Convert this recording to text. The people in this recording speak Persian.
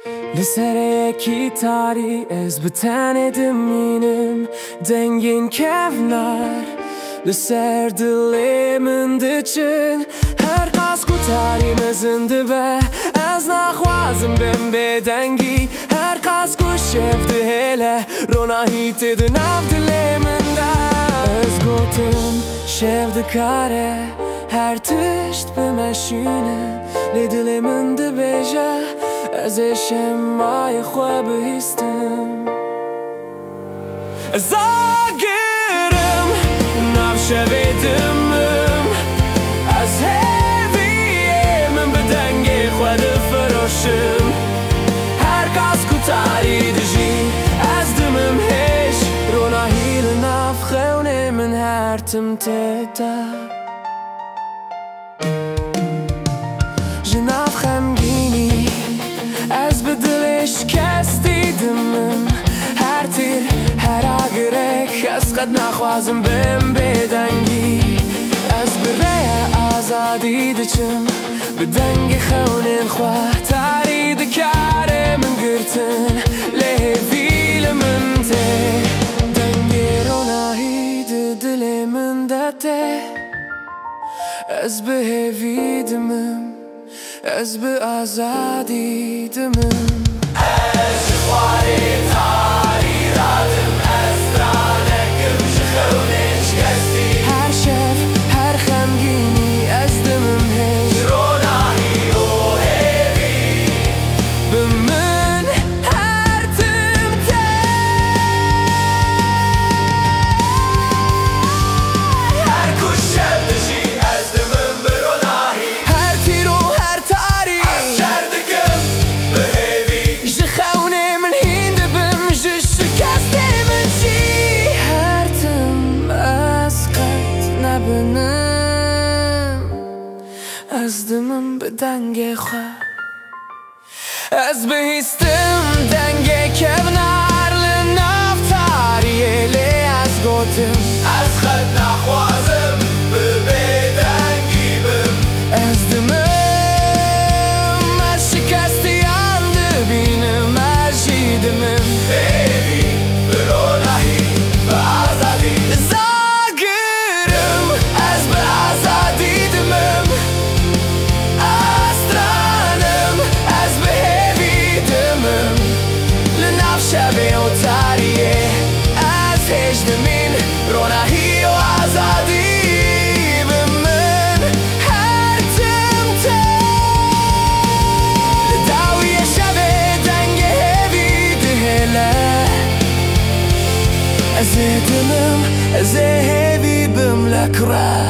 لسر کیتاری از بتن مینم دنگین کفنار لسر دل من دچن هر قاس کوتاری مزنده به از نخوازم بم بدنگی هر قاس کوشفت هله روناهیت دناف دل من ده از گوتم شفت کاره هر تشت بمشینه لدل من ده بجه ازشم مای خواه بهیستم زاگرم نفشه بدمم از هویه من بدنگ خواه فراشم هر قاس کوتاری دجی از دمم هش روناهی لناف خونه من هر تم تتا جناف خمگینی از بدلش کس دیدمم هر تیر هر آگرک از قد نخوازم بم بدنگی از برای آزادی دچم بدنگ خونین خواه تاری دکار من گرتن لهویل من ته دنگی روناهی دل من دته از بهوی دمم از به آزادی دمم از خواری تاری رادم از درانکم شخونش کسی هر شب هر خمگینی از دمم هش روناهی و هیوی بمن هر تمته هر کشم دشی از دمم بروناهی هر تیرو هر تاری از شردکم به هیوی جخونه من هینده بم جشکست من چی هر تم از قد نبنم از دمم به دنگ خواه از بهیستم دنگ کبنار لناف تاریه لی از گوتم از خد نخوازم به بدنگی بم از دمم از شکستی انده بینم از جیدمم هیوی بروناهی و آزادی زاگرم از به آزادی دمم استرانم از به هیوی دمم لناف شبه و تاریه از هجدمین روناهی و آزادی بمن هر تمته لداوی شبه دنگ هیوی دهله از دمم از هیوی بملک را